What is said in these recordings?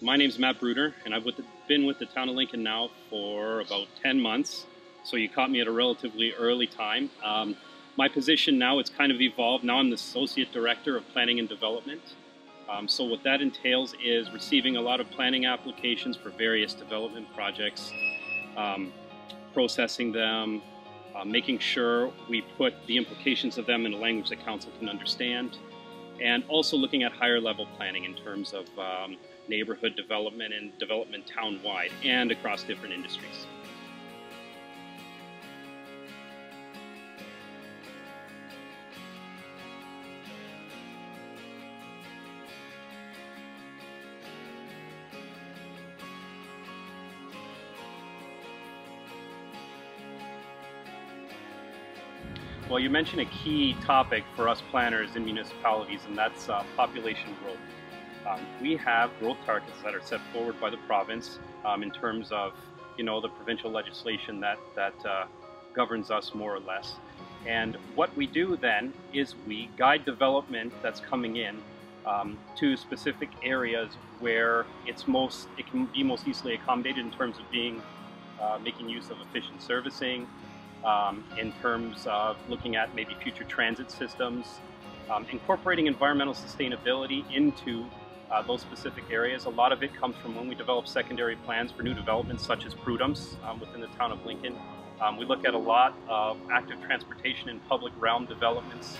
My name's Matt Bruder, and I've been with the town of Lincoln now for about 10 months, so you caught me at a relatively early time. My position now, it's kind of evolved. Now I'm the Associate Director of Planning and Development. So what that entails is receiving a lot of planning applications for various development projects, processing them, making sure we put the implications of them in a language that council can understand, and also looking at higher level planning in terms of neighborhood development and development town-wide and across different industries. Well, you mentioned a key topic for us planners in municipalities, and that's population growth. We have growth targets that are set forward by the province in terms of, the provincial legislation that governs us more or less. And what we do then is we guide development that's coming in to specific areas where it can be most easily accommodated in terms of making use of efficient servicing, in terms of looking at maybe future transit systems, incorporating environmental sustainability into those specific areas. A lot of it comes from when we develop secondary plans for new developments such as prudums within the town of Lincoln. We look at a lot of active transportation in public realm developments,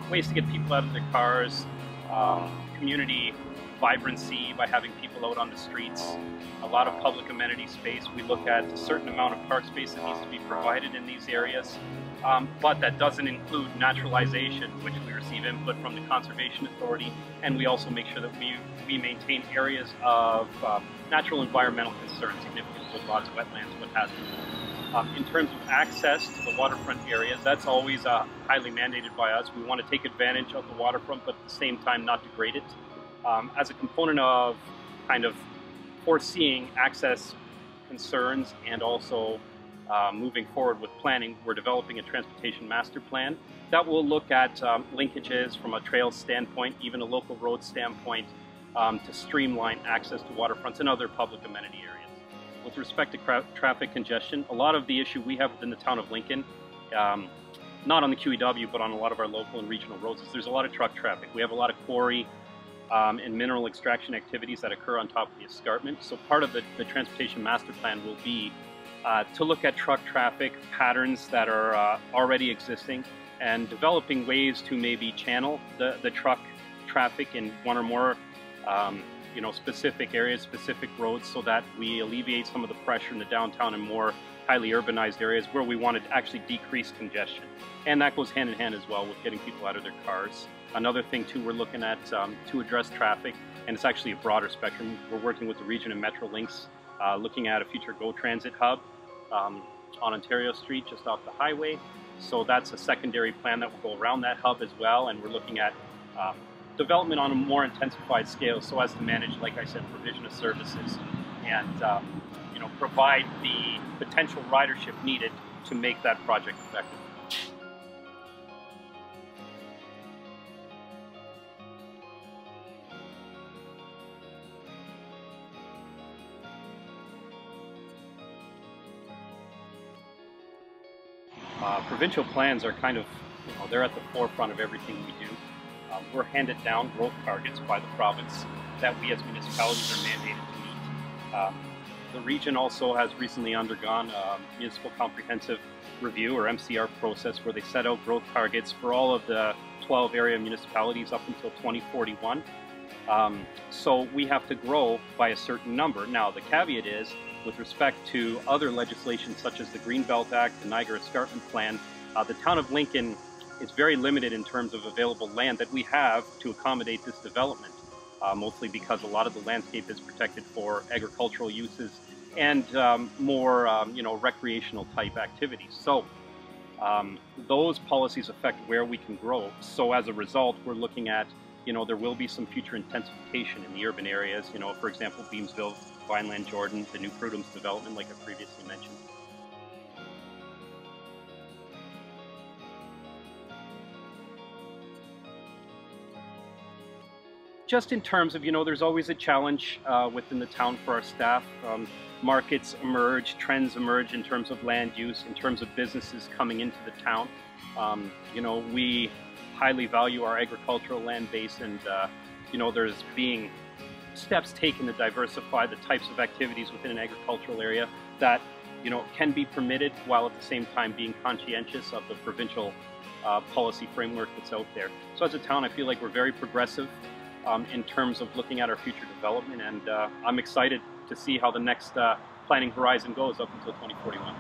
ways to get people out of their cars, community vibrancy by having people out on the streets, a lot of public amenity space. We look at a certain amount of park space that needs to be provided in these areas, but that doesn't include naturalization, which we receive input from the Conservation Authority, and we also make sure that we maintain areas of natural environmental concern, significant woodlots, wetlands, what have you. In terms of access to the waterfront areas, that's always highly mandated by us. We want to take advantage of the waterfront, but at the same time not degrade it. As a component of kind of foreseeing access concerns and also moving forward with planning, we're developing a transportation master plan that will look at linkages from a trail standpoint, even a local road standpoint, to streamline access to waterfronts and other public amenity areas. With respect to traffic congestion, a lot of the issue we have within the town of Lincoln, not on the QEW, but on a lot of our local and regional roads, is there's a lot of truck traffic. We have a lot of quarry and mineral extraction activities that occur on top of the escarpment. So part of the transportation master plan will be to look at truck traffic patterns that are already existing and developing ways to maybe channel the truck traffic in one or more specific areas, specific roads, so that we alleviate some of the pressure in the downtown and more highly urbanized areas where we want to actually decrease congestion. And that goes hand in hand as well with getting people out of their cars. Another thing too we're looking at to address traffic, and it's actually a broader spectrum, we're working with the region and Metrolinx, looking at a future GO Transit hub on Ontario Street just off the highway. So that's a secondary plan that will go around that hub as well, and we're looking at development on a more intensified scale so as to manage, like I said, provision of services and provide the potential ridership needed to make that project effective. Provincial plans are kind of, they're at the forefront of everything we do. We're handed down growth targets by the province that we as municipalities are mandated to meet. The region also has recently undergone a municipal comprehensive review, or MCR process, where they set out growth targets for all of the 12 area municipalities up until 2041. So we have to grow by a certain number. Now, the caveat is, with respect to other legislation such as the Greenbelt Act, the Niagara Escarpment Plan, the town of Lincoln is very limited in terms of available land that we have to accommodate this development, mostly because a lot of the landscape is protected for agricultural uses and more recreational type activities. So those policies affect where we can grow. So as a result, we're looking at, there will be some future intensification in the urban areas, for example, Beamsville, Vineland, Jordan, the new Prudhome's development, like I previously mentioned. just in terms of, there's always a challenge within the town for our staff. Markets emerge, trends emerge in terms of land use, in terms of businesses coming into the town. We highly value our agricultural land base, and there's being steps taken to diversify the types of activities within an agricultural area that can be permitted, while at the same time being conscientious of the provincial policy framework that's out there. So as a town, I feel like we're very progressive in terms of looking at our future development, and I'm excited to see how the next planning horizon goes up until 2041.